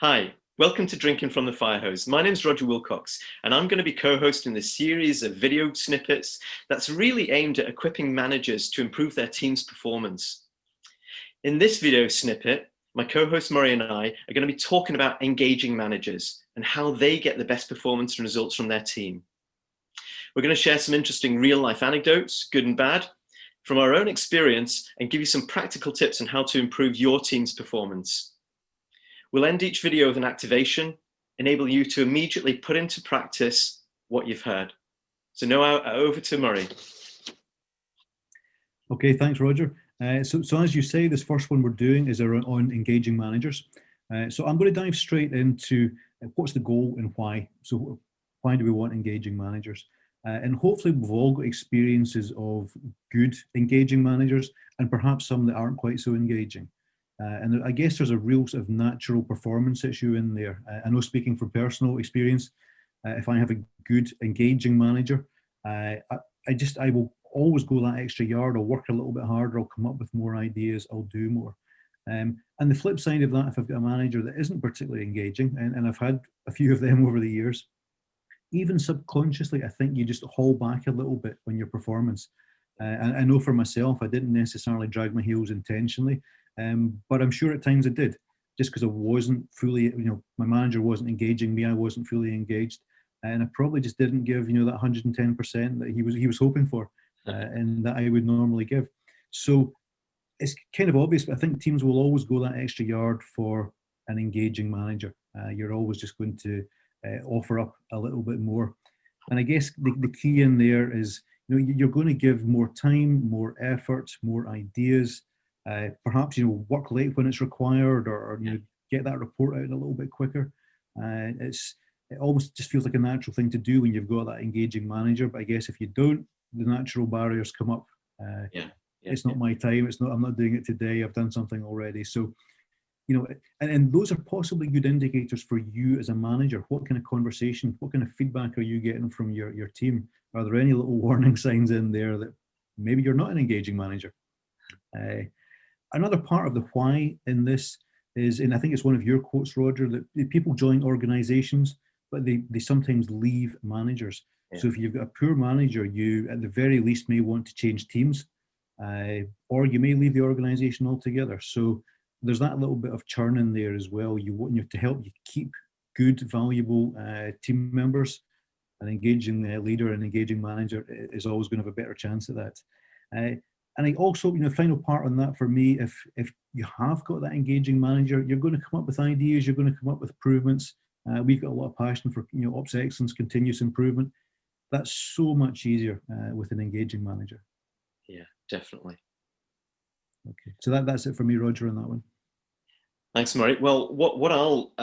Hi, welcome to Drinking from the Fire Hose. My name is Roger Wilcox, and I'm going to be co-hosting this series of video snippets that's really aimed at equipping managers to improve their team's performance. In this video snippet, my co-host Murray and I are going to be talking about engaging managers and how they get the best performance and results from their team. We're going to share some interesting real-life anecdotes, good and bad, from our own experience and give you some practical tips on how to improve your team's performance. We'll end each video with an activation, enable you to immediately put into practice what you've heard. So now over to Murray. Okay, thanks, Roger. So as you say, this first one we're doing is on engaging managers. So I'm going to dive straight into what's the goal and why. So why do we want engaging managers? And hopefully we've all got experiences of good engaging managers and perhaps some that aren't quite so engaging. And I guess there's a real sort of natural performance issue in there. I know, speaking from personal experience, if I have a good engaging manager, I will always go that extra yard. I'll work a little bit harder. I'll come up with more ideas. I'll do more. And the flip side of that, if I've got a manager that isn't particularly engaging, and I've had a few of them over the years, even subconsciously, I think you just haul back a little bit on your performance. And I know for myself, I didn't necessarily drag my heels intentionally, but I'm sure at times I did, just because I wasn't fully, my manager wasn't engaging me, I wasn't fully engaged, and I probably just didn't give, that 110% that he was hoping for, and that I would normally give. So it's kind of obvious, but I think teams will always go that extra yard for an engaging manager. You're always just going to offer up a little bit more. And I guess the key in there is, you're going to give more time, more effort, more ideas, perhaps, work late when it's required, or get that report out a little bit quicker. It almost just feels like a natural thing to do when you've got that engaging manager. But I guess if you don't, the natural barriers come up. It's not my time. I'm not doing it today. I've done something already. So, and those are possibly good indicators for you as a manager. What kind of conversation, what kind of feedback are you getting from your team? Are there any little warning signs in there that maybe you're not an engaging manager? Another part of the why in this is, and I think it's one of your quotes, Roger, that people join organizations, but they sometimes leave managers. Yeah. So if you've got a poor manager, you at the very least may want to change teams, or you may leave the organization altogether. So there's that little bit of churn in there as well. You want to help you keep good, valuable team members. An engaging leader and engaging manager is always going to have a better chance at that. And I also, final part on that for me, if you have got that engaging manager, you're going to come up with ideas, you're going to come up with improvements. We've got a lot of passion for ops excellence, continuous improvement. That's so much easier with an engaging manager. Yeah, definitely. Okay, so that's it for me, Roger, on that one. Thanks, Murray. Well, what I'll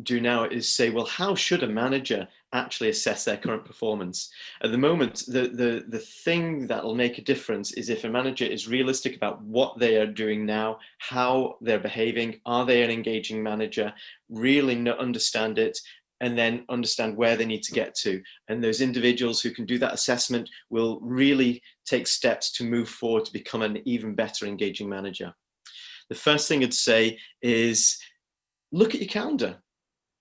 do now is say, well, how should a manager actually assess their current performance? At the moment, the thing that will make a difference is if a manager is realistic about what they are doing now, how they're behaving, are they an engaging manager, really understand it, and then understand where they need to get to. And those individuals who can do that assessment will really take steps to move forward to become an even better engaging manager. The first thing I'd say is look at your calendar.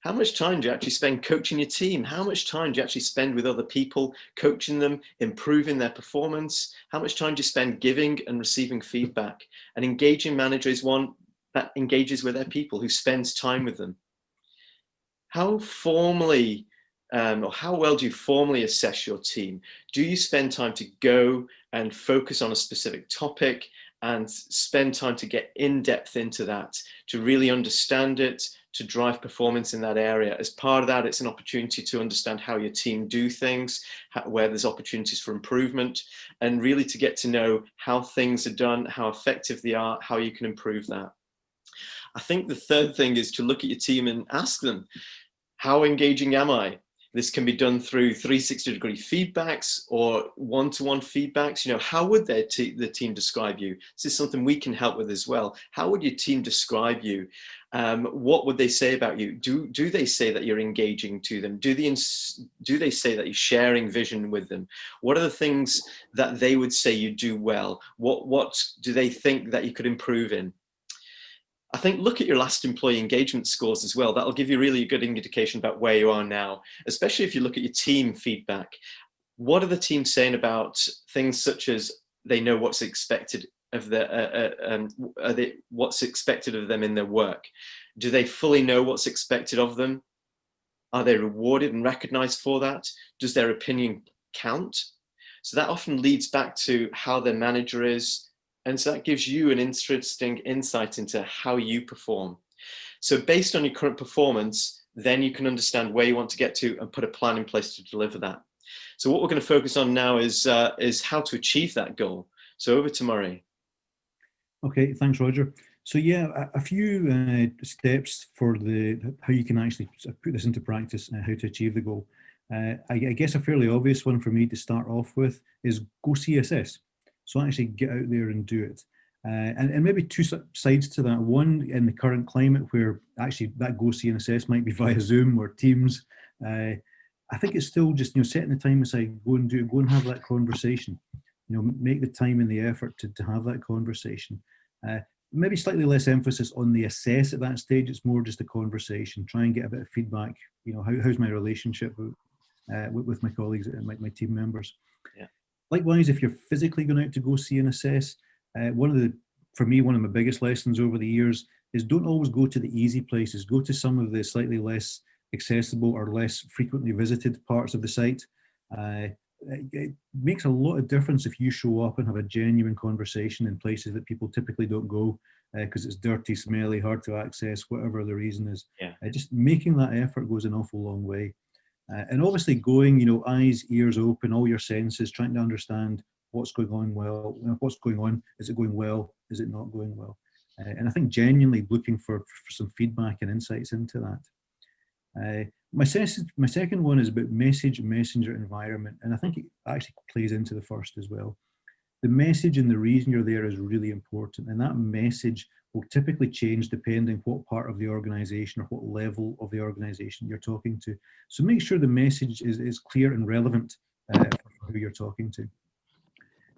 How much time do you actually spend coaching your team? How much time do you actually spend with other people, coaching them, improving their performance? How much time do you spend giving and receiving feedback? An engaging manager is one that engages with their people, who spends time with them. How formally or how well do you formally assess your team? Do you spend time to go and focus on a specific topic and spend time to get in depth into that, to really understand it, to drive performance in that area? As part of that, it's an opportunity to understand how your team do things, where there's opportunities for improvement, and really to get to know how things are done, how effective they are, how you can improve that. I think the third thing is to look at your team and ask them, how engaging am I? This can be done through 360-degree feedbacks or one-to-one feedbacks. How would the team describe you? This is something we can help with as well. How would your team describe you? What would they say about you? Do they say that you're engaging to them? Do they say that you're sharing vision with them? What are the things that they would say you do well? What do they think that you could improve in? I think look at your last employee engagement scores as well. That'll give you really a good indication about where you are now, especially if you look at your team feedback. What are the team saying about things such as they know what's expected of what's expected of them in their work? Do they fully know what's expected of them? Are they rewarded and recognized for that? Does their opinion count? So that often leads back to how their manager is. And so that gives you an interesting insight into how you perform. So based on your current performance, then you can understand where you want to get to and put a plan in place to deliver that. So what we're going to focus on now is how to achieve that goal. So over to Murray. Okay, thanks, Roger. So yeah, a few steps for how you can actually put this into practice and how to achieve the goal. I guess a fairly obvious one for me to start off with is go CSS. So actually get out there and do it. And maybe two sides to that. One, in the current climate where actually that go see and assess might be via Zoom or Teams, I think it's still just, setting the time aside, go and have that conversation. Make the time and the effort to have that conversation. Maybe slightly less emphasis on the assess at that stage. It's more just a conversation. Try and get a bit of feedback. How's my relationship with my colleagues and my team members. Yeah. Likewise, if you're physically going out to go see and assess, for me, one of my biggest lessons over the years is don't always go to the easy places. Go to some of the slightly less accessible or less frequently visited parts of the site. It makes a lot of difference if you show up and have a genuine conversation in places that people typically don't go because it's dirty, smelly, hard to access, whatever the reason is. Yeah. Just making that effort goes an awful long way. And obviously going, eyes, ears open, all your senses, trying to understand what's going on well, what's going on, is it going well, is it not going well? And I think genuinely looking for some feedback and insights into that. My second one is about messenger environment, and I think it actually plays into the first as well. The message and the reason you're there is really important, and that message will typically change depending what part of the organization or what level of the organization you're talking to. So make sure the message is clear and relevant for who you're talking to.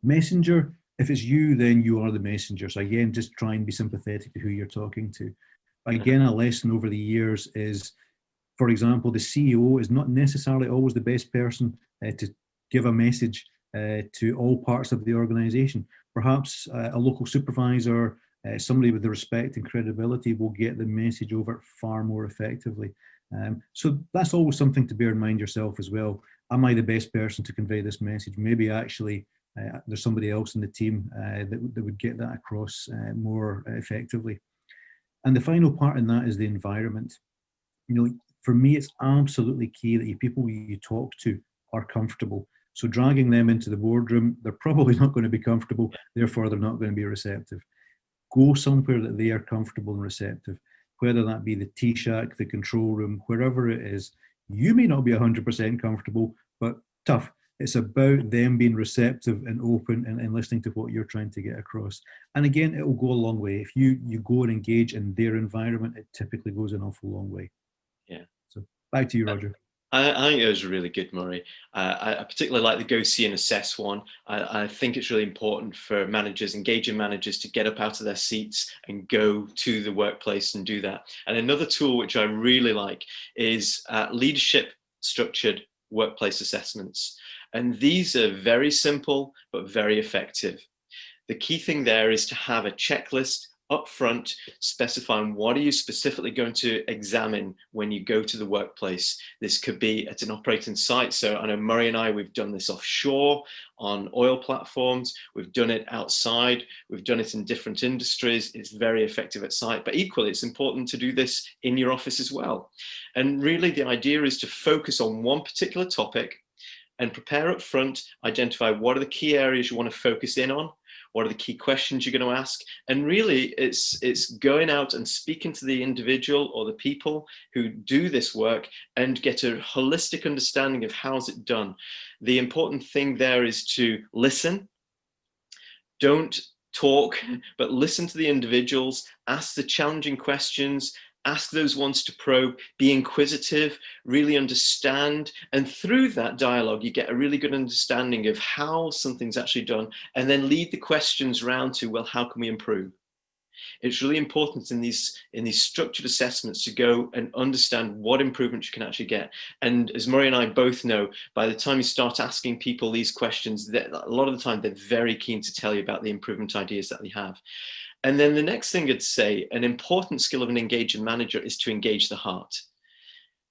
Messenger, if it's you, then you are the messenger. So again, just try and be sympathetic to who you're talking to. Again, a lesson over the years is, for example, the CEO is not necessarily always the best person to give a message to all parts of the organization. Perhaps a local supervisor, somebody with the respect and credibility will get the message over far more effectively. So that's always something to bear in mind yourself as well. Am I the best person to convey this message? Maybe actually there's somebody else in the team that would get that across more effectively. And the final part in that is the environment. For me, it's absolutely key that the people you talk to are comfortable. So dragging them into the boardroom, they're probably not going to be comfortable, therefore they're not going to be receptive. Go somewhere that they are comfortable and receptive, whether that be the tea shack, the control room, wherever it is. You may not be 100% comfortable, but tough. It's about them being receptive and open and listening to what you're trying to get across. And again, it will go a long way. If you go and engage in their environment, it typically goes an awful long way. Yeah. So back to you, Roger. I think it was really good, Murray. I particularly like the go see and assess one. I think it's really important for managers, engaging managers, to get up out of their seats and go to the workplace and do that. And another tool which I really like is leadership structured workplace assessments. And these are very simple, but very effective. The key thing there is to have a checklist up front specifying what are you specifically going to examine when you go to the workplace. This could be at an operating site. So I know Murray and I, we've done this offshore on oil platforms. We've done it outside. We've done it in different industries. It's very effective at site, but equally it's important to do this in your office as well. And really the idea is to focus on one particular topic and prepare up front, identify what are the key areas you want to focus in on, what are the key questions you're going to ask, and really it's going out and speaking to the individual or the people who do this work and get a holistic understanding of how's it done. The important thing there is to listen. Don't talk, but listen to the individuals, ask the challenging questions, ask those ones to probe, be inquisitive, really understand. And through that dialogue, you get a really good understanding of how something's actually done, and then lead the questions round to, well, how can we improve? It's really important in these structured assessments to go and understand what improvements you can actually get. And as Murray and I both know, by the time you start asking people these questions, a lot of the time they're very keen to tell you about the improvement ideas that they have. And then the next thing I'd say, an important skill of an engaging manager is to engage the heart.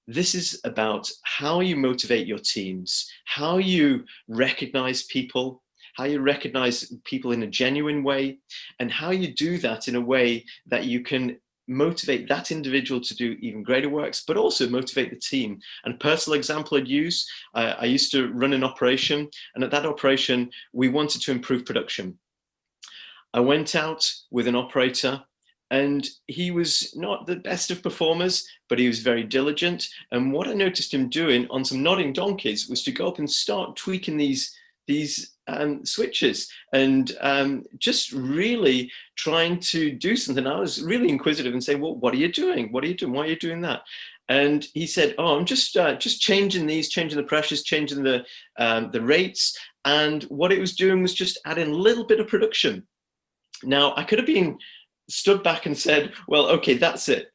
This is about how you motivate your teams, how you recognize people, how you recognize people in a genuine way, and how you do that in a way that you can motivate that individual to do even greater works, but also motivate the team. And a personal example I'd use, I used to run an operation, and at that operation, we wanted to improve production. I went out with an operator, and he was not the best of performers, but he was very diligent. And what I noticed him doing on some nodding donkeys was to go up and start tweaking these switches, and just really trying to do something. I was really inquisitive and saying, well, what are you doing? What are you doing? Why are you doing that? And he said, oh, I'm just changing the pressures, changing the rates. And what it was doing was just adding a little bit of production. Now, I could have been stood back and said, well, okay, that's it.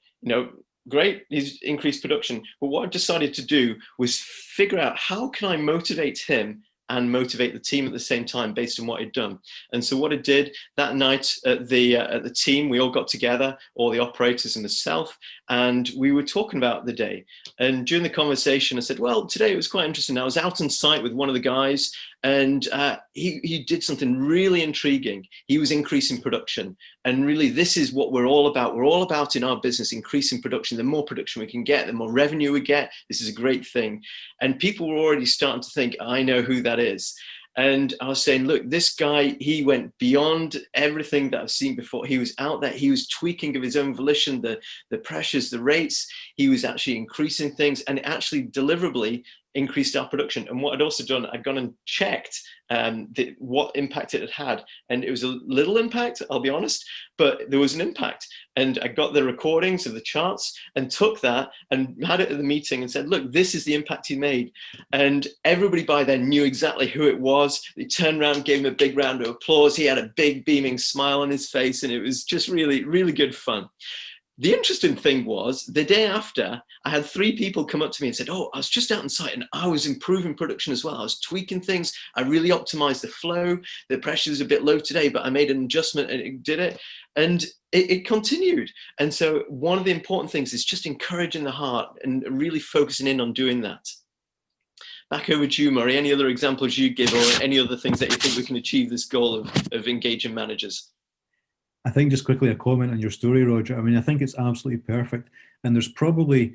Great, he's increased production. But what I decided to do was figure out how can I motivate him and motivate the team at the same time based on what he'd done. And so what I did that night at the team, we all got together, all the operators and myself, and we were talking about the day. And during the conversation, I said, well, today it was quite interesting. I was out on site with one of the guys, and he did something really intriguing. He was increasing production. And really, this is what we're all about. We're all about in our business, increasing production. The more production we can get, the more revenue we get. This is a great thing. And people were already starting to think, I know who that is. And I was saying, look, this guy, he went beyond everything that I've seen before. He was out there. He was tweaking of his own volition, the pressures, the rates. He was actually increasing things, and it actually deliverably increased our production. And what I'd also done, I'd gone and checked what impact it had had. And it was a little impact, I'll be honest, but there was an impact. And I got the recordings of the charts and took that and had it at the meeting and said, look, this is the impact he made. And everybody by then knew exactly who it was. They turned around, gave him a big round of applause. He had a big beaming smile on his face, and it was just really, really good fun. The interesting thing was, the day after, I had 3 people come up to me and said, oh, I was just out on site and I was improving production as well. I was tweaking things. I really optimized the flow. The pressure was a bit low today, but I made an adjustment and it did it. And it continued. And so one of the important things is just encouraging the heart and really focusing in on doing that. Back over to you, Murray. Any other examples you give, or any other things that you think we can achieve this goal of engaging managers? I think just quickly a comment on your story, Roger. I mean, I think it's absolutely perfect. And there's probably,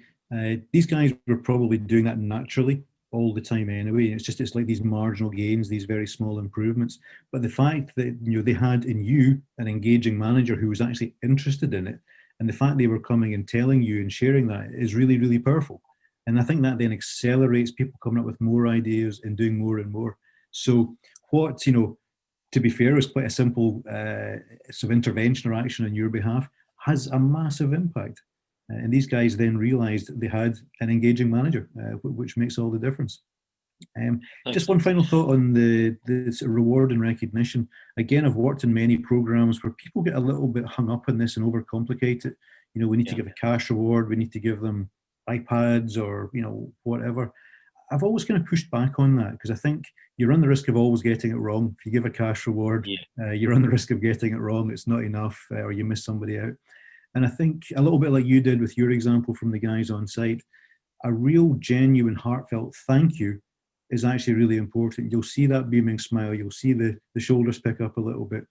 these guys were probably doing that naturally all the time anyway. It's like these marginal gains, these very small improvements. But the fact that they had in you an engaging manager who was actually interested in it, and the fact they were coming and telling you and sharing that is really, really powerful. And I think that then accelerates people coming up with more ideas and doing more and more. So what, to be fair, is quite a simple sort of intervention or action on your behalf, has a massive impact. And these guys then realised they had an engaging manager, which makes all the difference. Just one final thought on the reward and recognition. Again, I've worked in many programs where people get a little bit hung up on this and overcomplicate it. We need to give a cash reward, we need to give them iPads or, whatever. I've always kind of pushed back on that, because I think you run the risk of always getting it wrong. If you give a cash reward, you run the risk of getting it wrong. It's not enough, or you miss somebody out. And I think a little bit like you did with your example from the guys on site, a real genuine heartfelt thank you is actually really important. You'll see that beaming smile. You'll see the shoulders pick up a little bit.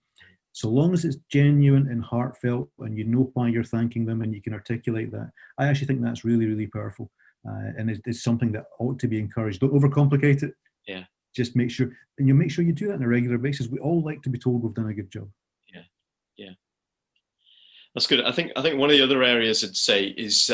So long as it's genuine and heartfelt and you know why you're thanking them and you can articulate that, I actually think that's really, really powerful. And it's something that ought to be encouraged. Don't overcomplicate it. Yeah. Just make sure, and you make sure you do that on a regular basis. We all like to be told we've done a good job. Yeah, yeah. That's good. I think one of the other areas I'd say is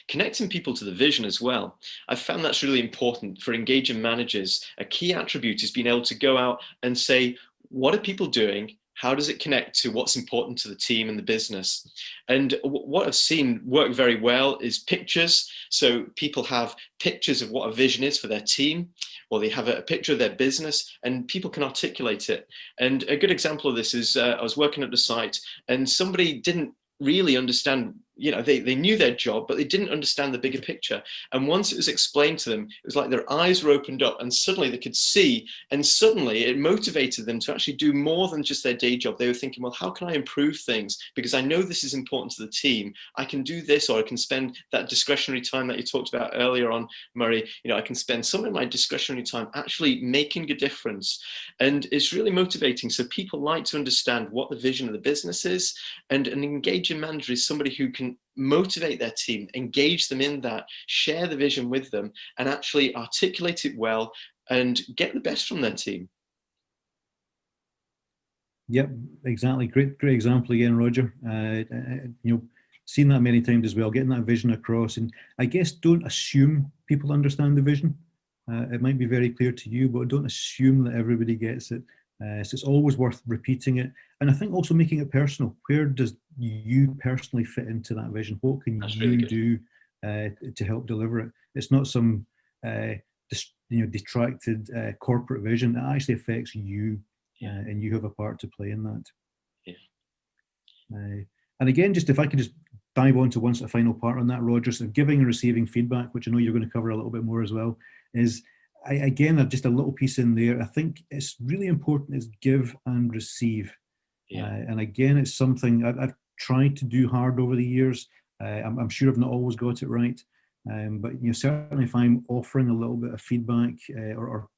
connecting people to the vision as well. I've found that's really important for engaging managers. A key attribute is being able to go out and say, what are people doing? How does it connect to what's important to the team and the business? And what I've seen work very well is pictures. So people have pictures of what a vision is for their team. or they have a picture of their business, and people can articulate it. And a good example of this is I was working at the site, and somebody didn't really understand, they knew their job, but they didn't understand the bigger picture. And once it was explained to them, it was like their eyes were opened up, and suddenly they could see, and suddenly it motivated them to actually do more than just their day job. They were thinking, well, how can I improve things? Because I know this is important to the team. I can do this, or I can spend that discretionary time that you talked about earlier on, Murray. I can spend some of my discretionary time actually making a difference. And it's really motivating. So people like to understand what the vision of the business is, and an engaging manager is somebody who can motivate their team, engage them in that, share the vision with them, and actually articulate it well and get the best from their team. Yep, exactly. Great example again, Roger. Seen that many times as well, getting that vision across. And I guess don't assume people understand the vision. It might be very clear to you, but don't assume that everybody gets it. So it's always worth repeating it. And I think also making it personal. Where does you personally fit into that vision? What can That's really you good. do to help deliver it? It's not some detracted corporate vision. It actually affects you, and you have a part to play in that. Yeah. And again, just if I could just dive on to one sort of final part on that, Roger, so giving and receiving feedback, which I know you're going to cover a little bit more as well, is again, just a little piece in there. I think it's really important is give and receive. Yeah. And again, it's something I've tried to do hard over the years. I'm sure I've not always got it right. But certainly if I'm offering a little bit of feedback or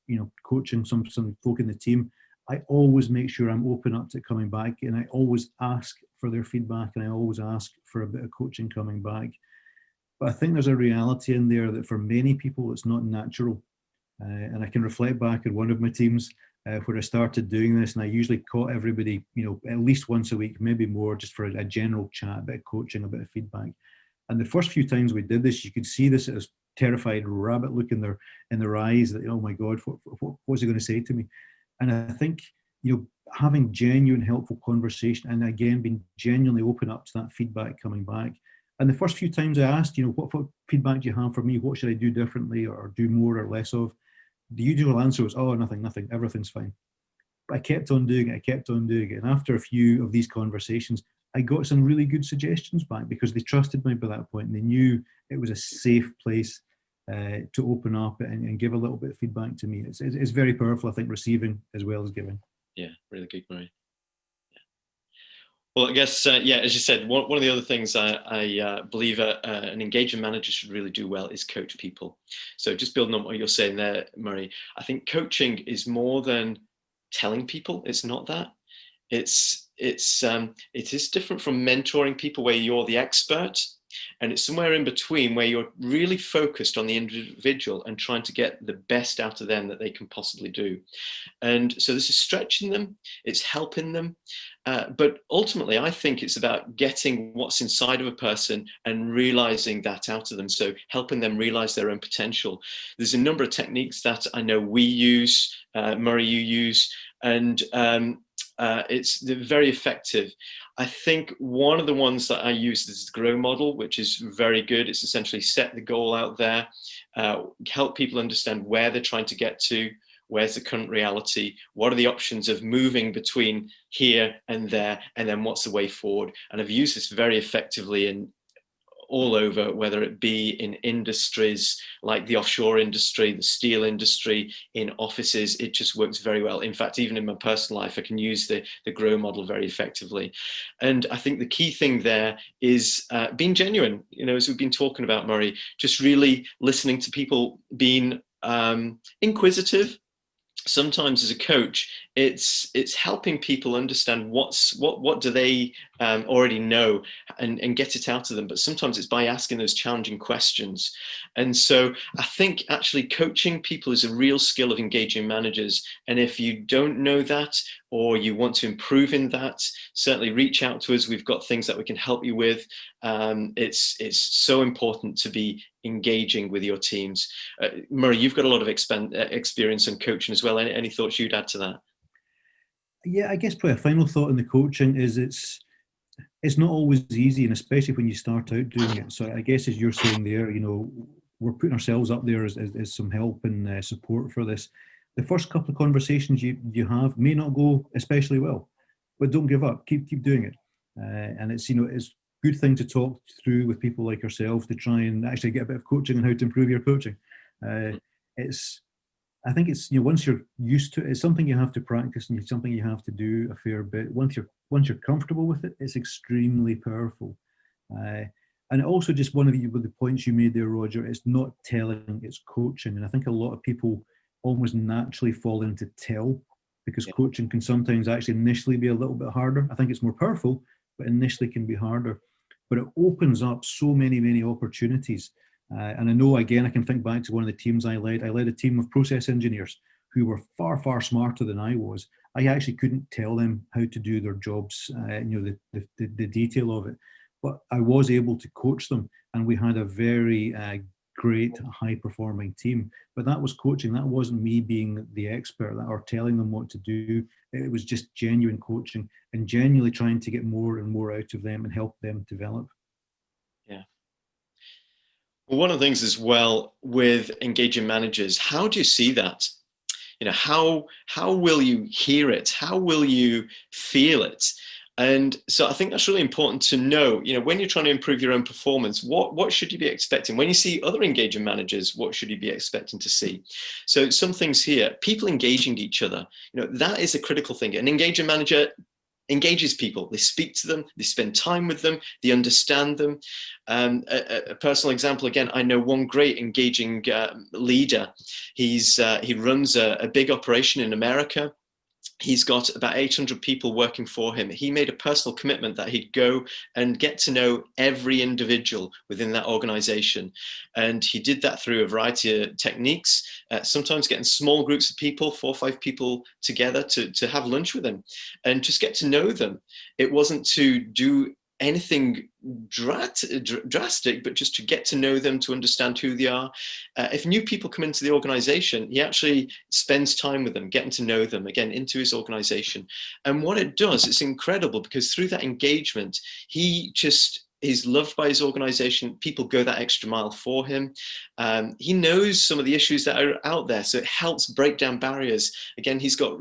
coaching some folk in the team, I always make sure I'm open up to coming back, and I always ask for their feedback, and I always ask for a bit of coaching coming back. But I think there's a reality in there that for many people it's not natural. And I can reflect back on one of my teams where I started doing this, and I usually caught everybody, at least once a week, maybe more, just for a general chat, a bit of coaching, a bit of feedback. And the first few times we did this, you could see this as terrified rabbit look in their eyes, that, oh my God, what's he going to say to me? And I think, having genuine, helpful conversation, and again, being genuinely open up to that feedback coming back. And the first few times I asked, what feedback do you have for me? What should I do differently or do more or less of? The usual answer was, oh, nothing, everything's fine. But I kept on doing it. And after a few of these conversations, I got some really good suggestions back because they trusted me by that point, and they knew it was a safe place to open up and give a little bit of feedback to me. It's very powerful, I think, receiving as well as giving. Yeah, really good, Murray. Yeah. Well, I guess, as you said, one of the other things I believe an engaging manager should really do well is coach people. So just building on what you're saying there, Murray, I think coaching is more than telling people. It's not that. It is different from mentoring people where you're the expert, and it's somewhere in between where you're really focused on the individual and trying to get the best out of them that they can possibly do. And so this is stretching them, it's helping them. But ultimately, I think it's about getting what's inside of a person and realizing that out of them. So helping them realize their own potential. There's a number of techniques that I know we use, Murray, you use, and it's very effective. I think one of the ones that I use is the GROW model, which is very good. It's essentially set the goal out there, help people understand where they're trying to get to, where's the current reality, what are the options of moving between here and there, and then what's the way forward. And I've used this very effectively in all over, whether it be in industries like the offshore industry, the steel industry, in offices. It just works very well. In fact, even in my personal life, I can use the GROW model very effectively. And I think the key thing there is being genuine, as we've been talking about, Murray, just really listening to people, being inquisitive. Sometimes as a coach, it's helping people understand what do they already know, and get it out of them. But sometimes it's by asking those challenging questions. And so I think actually coaching people is a real skill of engaging managers. And if you don't know that, or you want to improve in that, certainly reach out to us. We've got things that we can help you with. It's so important to be engaging with your teams. Murray, you've got a lot of experience in coaching as well. Any thoughts you'd add to that? Yeah, I guess probably a final thought in the coaching is it's not always easy, and especially when you start out doing it. So I guess as you're saying there, we're putting ourselves up there as some help and support for this. The first couple of conversations you have may not go especially well, but don't give up. Keep doing it. And it's it's a good thing to talk through with people like yourself to try and actually get a bit of coaching on how to improve your coaching. It's I think it's once you're used to it, it's something you have to practice and it's something you have to do a fair bit. Once you're comfortable with it, it's extremely powerful. And also, just one of the points you made there, Roger, it's not telling, it's coaching. And I think a lot of people almost naturally fall into tell, because Yeah. coaching can sometimes actually initially be a little bit harder. I think it's more powerful, but initially can be harder. But it opens up so many opportunities. And I know, again, I can think back to one of the teams I led. I led a team of process engineers who were far smarter than I was. I actually couldn't tell them how to do their jobs, the detail of it. But I was able to coach them, and we had a very great, high-performing team. But that was coaching. That wasn't me being the expert or telling them what to do. It was just genuine coaching and genuinely trying to get more and more out of them and help them develop. Yeah. Well, one of the things as well with engaging managers, how do you see that? How will you hear it? How will you feel it? And so I think that's really important to know, when you're trying to improve your own performance, what should you be expecting? When you see other engaging managers, what should you be expecting to see? So some things here, people engaging each other, that is a critical thing. An engaging manager engages people. They speak to them, they spend time with them, they understand them. A personal example, again, I know one great engaging leader. He runs a big operation in America. He's got about 800 people working for him. He made a personal commitment that he'd go and get to know every individual within that organization. And he did that through a variety of techniques, sometimes getting small groups of people, 4 or 5 people together to have lunch with him and just get to know them. It wasn't to do anything drastic, but just to get to know them, to understand who they are. If new people come into the organization, he actually spends time with them, getting to know them, again, into his organization. And what it does, it's incredible, because through that engagement, he's loved by his organization. People go that extra mile for him. He knows some of the issues that are out there, so it helps break down barriers. Again, he's got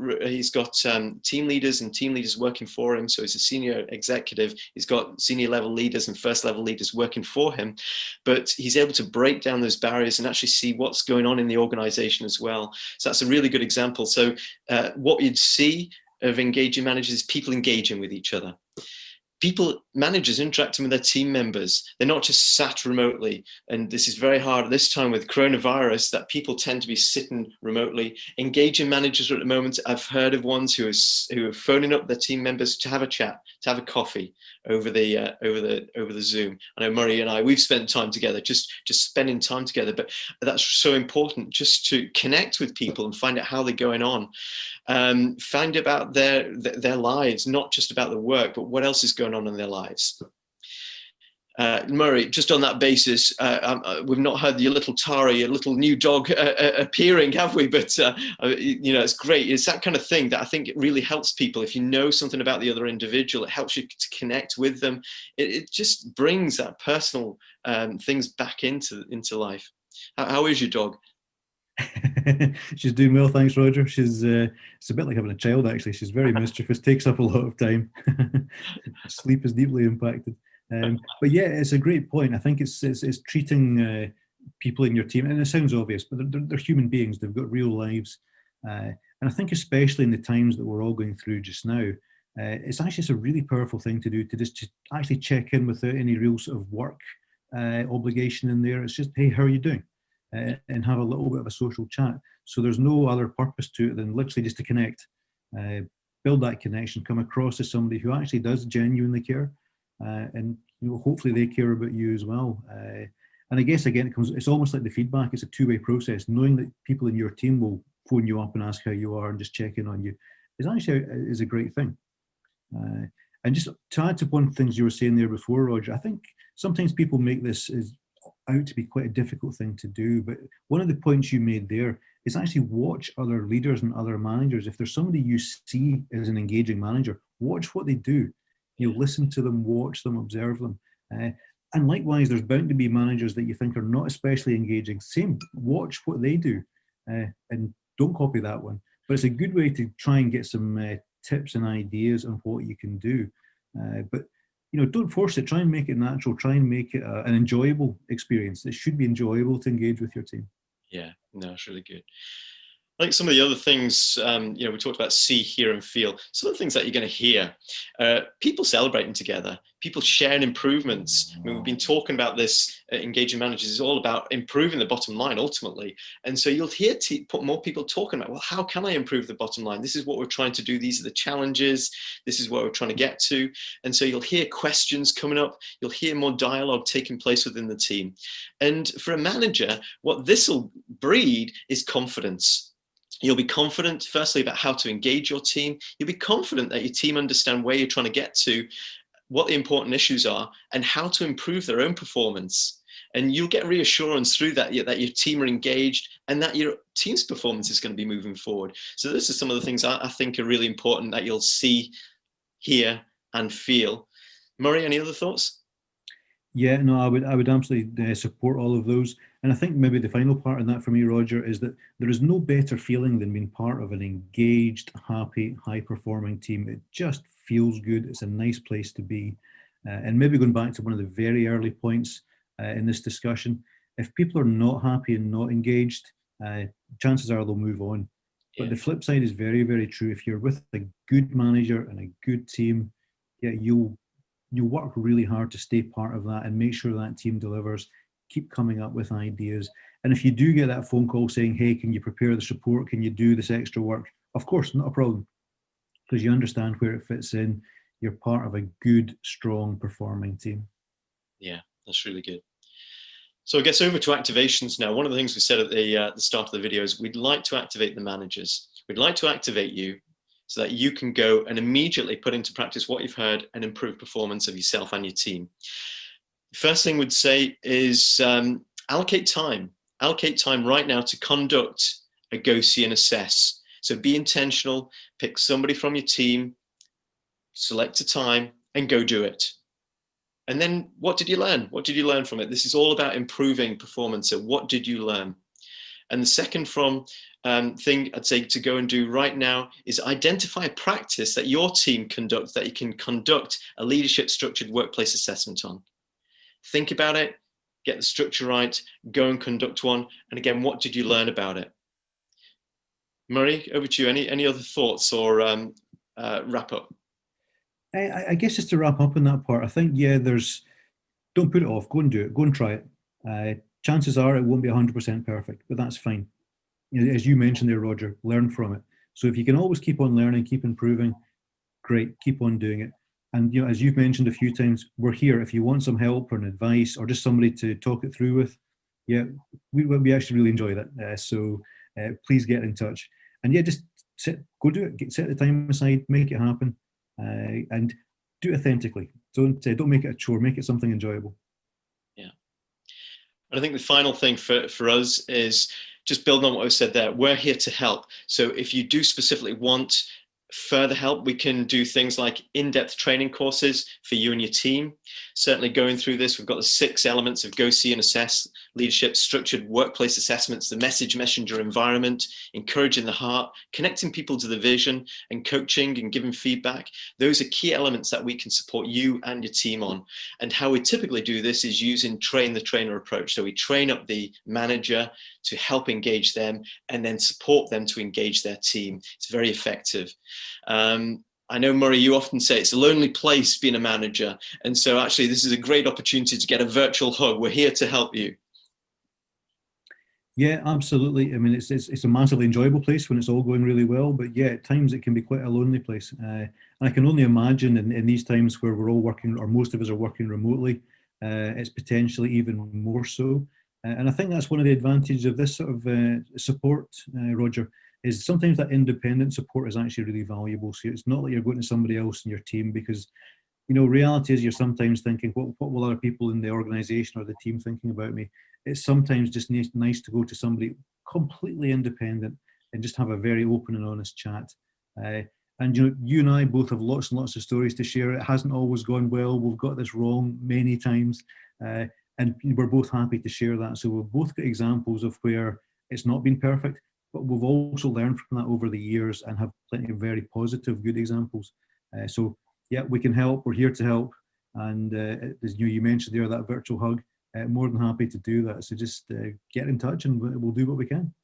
team leaders and team leaders working for him. So he's a senior executive. He's got senior level leaders and first level leaders working for him, but he's able to break down those barriers and actually see what's going on in the organization as well. So that's a really good example. So what you'd see of engaging managers is people engaging with each other. Managers interacting with their team members. They're not just sat remotely. And this is very hard at this time with coronavirus, that people tend to be sitting remotely. Engaging managers at the moment, I've heard of ones who are phoning up their team members to have a chat, to have a coffee over the Zoom. I know Murray and I, we've spent time together, just spending time together. But that's so important, just to connect with people and find out how they're going on. Find about their lives, not just about the work, but what else is going on in their lives. Murray, just on that basis, we've not had your little Tara, your little new dog appearing, have we? But it's great. It's that kind of thing that I think it really helps people. If you know something about the other individual, it helps you to connect with them. It just brings that personal things back into life. How is your dog? She's doing well, thanks, Roger. It's a bit like having a child, actually. She's very mischievous, takes up a lot of time. Sleep is deeply impacted. But yeah, it's a great point. I think it's treating people in your team, and it sounds obvious, but they're human beings. They've got real lives, and I think especially in the times that we're all going through just now, it's a really powerful thing to do, to just actually check in without any real sort of work obligation in there. It's just, hey, how are you doing? And have a little bit of a social chat. So there's no other purpose to it than literally just to connect, build that connection, come across as somebody who actually does genuinely care, and hopefully they care about you as well. And I guess again, it's almost like the feedback. It's a two-way process. Knowing that people in your team will phone you up and ask how you are and just check in on you is a great thing. And just to add to one of the things you were saying there before, Roger, I think sometimes people make this out to be quite a difficult thing to do. But one of the points you made there is actually watch other leaders and other managers. If there's somebody you see as an engaging manager, watch what they do. Listen to them, watch them, observe them. And likewise, there's bound to be managers that you think are not especially engaging. Same, watch what they do, and don't copy that one. But it's a good way to try and get some tips and ideas on what you can do. But don't force it. Try and make it natural. Try and make it an enjoyable experience. It should be enjoyable to engage with your team. Yeah, no, it's really good. I think some of the other things, we talked about see, hear, and feel. Some of the things that you're going to hear, people celebrating together, people sharing improvements. I mean, we've been talking about this engaging managers is all about improving the bottom line ultimately. And so you'll hear more people talking about, well, how can I improve the bottom line? This is what we're trying to do. These are the challenges. This is what we're trying to get to. And so you'll hear questions coming up. You'll hear more dialogue taking place within the team. And for a manager, what this will breed is confidence. You'll be confident, firstly, about how to engage your team. You'll be confident that your team understand where you're trying to get to, what the important issues are, and how to improve their own performance. And you'll get reassurance through that your team are engaged and that your team's performance is going to be moving forward. So this is some of the things I think are really important that you'll see, hear, and feel. Murray, any other thoughts? Yeah, no, I would absolutely support all of those. And I think maybe the final part in that for me, Roger, is that there is no better feeling than being part of an engaged, happy, high-performing team. It just feels good. It's a nice place to be. And maybe going back to one of the very early points in this discussion, if people are not happy and not engaged, chances are they'll move on. But Yeah. the flip side is very, very true. If you're with a good manager and a good team, yeah, you work really hard to stay part of that and make sure that team delivers, keep coming up with ideas. And if you do get that phone call saying, hey, can you prepare the report? Can you do this extra work? Of course, not a problem, because you understand where it fits in. You're part of a good, strong, performing team. Yeah, that's really good. So I guess over to activations now. One of the things we said at the start of the video is we'd like to activate the managers. We'd like to activate you so that you can go and immediately put into practice what you've heard and improve performance of yourself and your team. The first thing we'd say is allocate time. Allocate time right now to conduct a go, see, and assess. So be intentional, pick somebody from your team, select a time, and go do it. And then what did you learn? What did you learn from it? This is all about improving performance. So what did you learn? And the second thing I'd say to go and do right now is identify a practice that your team conducts that you can conduct a leadership structured workplace assessment on. Think about it, get the structure right, go and conduct one. And again, what did you learn about it? Murray, over to you. Any other thoughts or wrap up? I guess just to wrap up on that part, I think, yeah, don't put it off, go and do it, go and try it. Chances are it won't be 100% perfect, but that's fine. As you mentioned there, Roger, learn from it. So if you can always keep on learning, keep improving, great, keep on doing it. And as you've mentioned a few times, we're here. If you want some help or an advice or just somebody to talk it through with, yeah, we actually really enjoy that. So please get in touch. And yeah, just go do it. Set the time aside, make it happen, and do it authentically. Don't make it a chore. Make it something enjoyable. Yeah. And I think the final thing for us is just building on what I said there. We're here to help. So if you do specifically want further help, we can do things like in-depth training courses for you and your team. Certainly going through this, we've got the 6 elements of go, see, and assess leadership, structured workplace assessments, the message messenger environment, encouraging the heart, connecting people to the vision, and coaching and giving feedback. Those are key elements that we can support you and your team on. And how we typically do this is using train the trainer approach. So we train up the manager to help engage them and then support them to engage their team. It's very effective. I know, Murray, you often say it's a lonely place being a manager. And so actually, this is a great opportunity to get a virtual hug. We're here to help you. Yeah, absolutely. I mean, it's a massively enjoyable place when it's all going really well. But yeah, at times it can be quite a lonely place. And I can only imagine in these times where we're all working, or most of us are working remotely, it's potentially even more so. And I think that's one of the advantages of this sort of support, Roger, is sometimes that independent support is actually really valuable. So it's not that you're going to somebody else in your team, because reality is you're sometimes thinking, what will other people in the organization or the team thinking about me? It's sometimes just nice to go to somebody completely independent and just have a very open and honest chat. And you and I both have lots and lots of stories to share. It hasn't always gone well. We've got this wrong many times. And we're both happy to share that. So we've both got examples of where it's not been perfect, but we've also learned from that over the years and have plenty of very positive, good examples. So yeah, we can help. We're here to help. And as you mentioned there, that virtual hug, more than happy to do that. So just get in touch and we'll do what we can.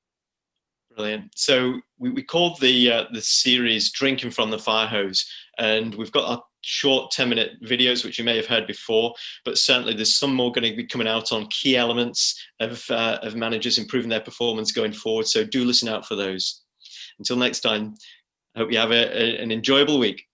Brilliant. So we called the series "Drinking from the Fire Hose," and we've got our short 10-minute videos, which you may have heard before, but certainly there's some more going to be coming out on key elements of managers improving their performance going forward. So do listen out for those. Until next time, I hope you have an enjoyable week.